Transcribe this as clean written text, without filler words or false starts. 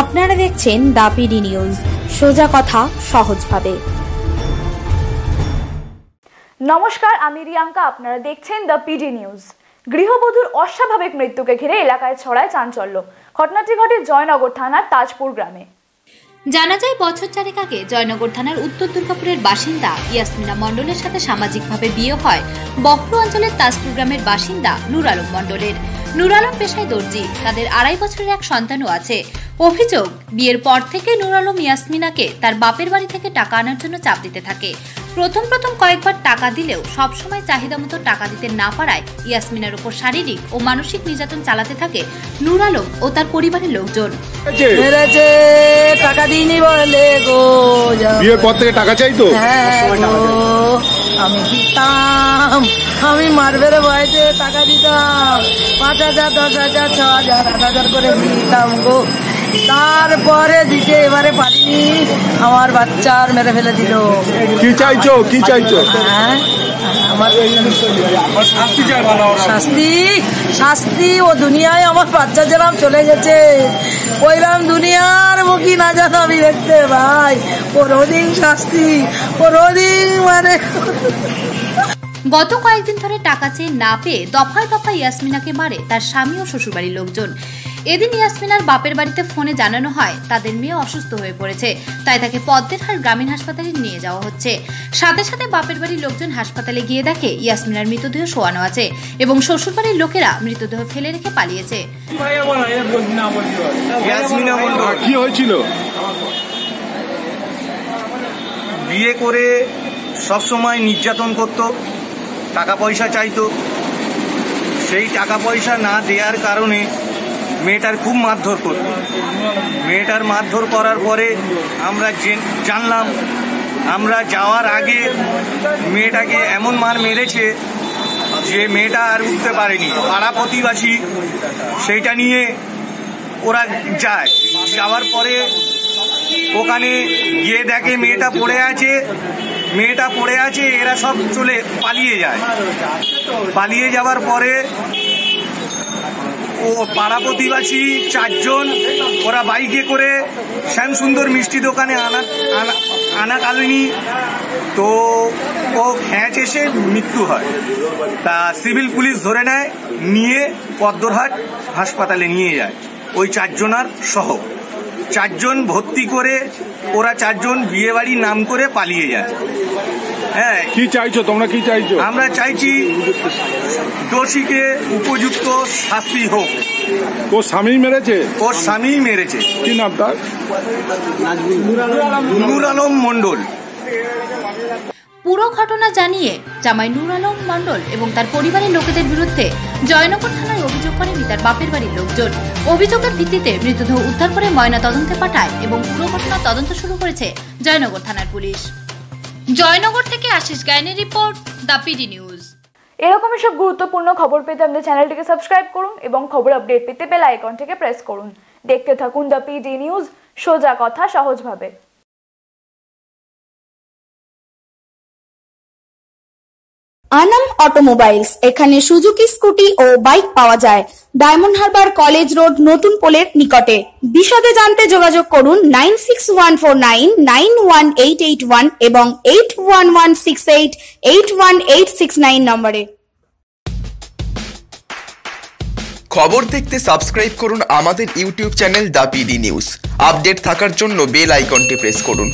আপনারা দেখছেন the PD news, সোজা কথা সহজভাবে। নমস্কার, আমি রিয়াঙ্কা। আপনারা দেখছেন দ্য পিডি নিউজ। গৃহবধূর অস্বাভাবিক মৃত্যুকে ঘিরে এলাকায় ছড়ায় চাঞ্চল্য। ঘটনাটি ঘটে জয়নগর থানার তাজপুর গ্রামে। জানা যায়, বছর চারেক আগে জয়নগর থানার উত্তর দুর্গাপুরের বাসিন্দা ইয়াসমিনা মণ্ডলের সাথে সামাজিকভাবে বিয়ে হয় বহরু অঞ্চলের তাজপুর গ্রামের বাসিন্দা নূর আলম মণ্ডলের। নূর আলম পেশায় দর্জি, তাদের 2.5 বছরের এক সন্তানও আছে। অভিযোগ, বিয়ের পর থেকে নূর আলম ইয়াসমিনাকে তার বাপের বাড়ি থেকে টাকা আনার জন্য চাপ দিতে থাকে। প্রথম কয়েকবার টাকা দিলেও সবসময় চাহিদা মতো টাকা দিতে না পারায় ইয়াসমিনার উপর শারীরিক ও মানসিক নির্যাতন চালাতে থাকে নূর আলম ও তার পরিবারের লোকজন। টাকা দিইনি বলে গো, বিয়ের পর থেকে টাকা চাইতো। আমি দিতাম, আমি মারবের বয়সে টাকা দিতাম 5,000, 10,000, 6,000, 8,000 করে দিতাম গো। তারপরে দিতে এবারে পারিনি, আমার বাচ্চার মেরে ফেলে দিল। কি চাইছো, কি চাইছো? আমার শাস্তি ও দুনিয়ায় আমার বাচ্চা যেরাম চলে গেছে, ওইরাম দুনিয়ার মুখী না জানো আমি দেখতে ভাই। ওরদিন শাস্তি, ওরদিন মানে। গত কয়েকদিন ধরে টাকা চেয়ে না পেয়ে দফায় দফায় ইয়াসমিনাকে মারে তার স্বামী ও শ্বশুরবাড়ির লোকজন। এদিন ইয়াসমিনার বাপের বাড়িতে ফোনে জানানো হয় তাদের মেয়ে অসুস্থ হয়ে পড়েছে, তাই তাকে পদ্মেরহাট গ্রামীণ হাসপাতালে নিয়ে যাওয়া হচ্ছে। সাথে সাথে বাপের বাড়ির লোকজন হাসপাতালে গিয়ে দেখে ইয়াসমিনার মৃতদেহ শোয়ানো আছে এবং শ্বশুরবাড়ির লোকেরা মৃতদেহ ফেলে রেখে পালিয়েছে। কি হয়েছিল? বিয়ে করে সবসময় নির্যাতন করত, টাকা পয়সা চাইতো। সেই টাকা পয়সা না দেওয়ার কারণে মেয়েটার খুব মারধর করত। মেয়েটার মারধর করার পরে আমরা জানলাম, আমরা যাওয়ার আগে মেয়েটাকে এমন মার মেরেছে যে মেয়েটা আর উঠতে পারেনি। পাড়া প্রতিবেশী সেইটা নিয়ে ওরা যায়, যাওয়ার পরে ওখানে গিয়ে দেখে মেয়েটা পড়ে আছে। এরা সব পালিয়ে যায়। পালিয়ে যাওয়ার পরে ও পাড়া প্রতিবেশী 4 জন ওরা বাইকে করে শ্যামসুন্দর মিষ্টি দোকানে আনাকালীনই তো ও খেঁচ এসে মৃত্যু হয়। তা সিভিল পুলিশ ধরে নেয়, নিয়ে পদ্মরহাট হাসপাতালে নিয়ে যায়। ওই 4 জনার সহ 4 জন ভর্তি করে ওরা 4 জন বিয়ে বাড়ির নাম করে পালিয়ে যায়। হ্যাঁ, কি চাইছো তোমরা, কি চাইছো? আমরা চাইছি দোষীকে উপযুক্ত শাস্তি হোক। ওর স্বামী মেরেছে? ওর স্বামী মেরেছে। কি নাম তার? নূর আলম মণ্ডল। পুরো ঘটনা জানিয়ে জামাই নূর আলম মণ্ডল এবং তার পরিবারের লোকেদের বিরুদ্ধে জয়নগর থানায় অভিযোগ করেন তার বাপের বাড়ির লোকজন। অভিযোগের ভিত্তিতে মৃতদেহ উদ্ধার করে ময়না তদন্তে পাঠায় এবং পুরো ঘটনার তদন্ত শুরু করেছে জয়নগর থানার পুলিশ। জয়নগর থেকে আশিস গায়নের রিপোর্ট, দ্য পিডি নিউজ। এরকমই সব গুরুত্বপূর্ণ খবর পেতে আমাদের চ্যানেলটিকে সাবস্ক্রাইব করুন এবং খবর আপডেট পেতে বেল আইকনটিকে প্রেস করুন। দেখতে থাকুন দ্য পিডি নিউজ, সোজা কথা সহজভাবে। আনাম অটোমোবাইলস, এখানে সুজুকি স্কুটি ও বাইক পাওয়া যায়। ডায়মন্ড হারবার কলেজ রোড, নতুন পোলের নিকটে। বিশদে জানতে যোগাযোগ করুন 9614991881 এবং 8116881869 নম্বরে। খবর দেখতে সাবস্ক্রাইব করুন আমাদের YouTube channel the PD news. Update থাকার জন্য বেল আইকনটি প্রেস করুন।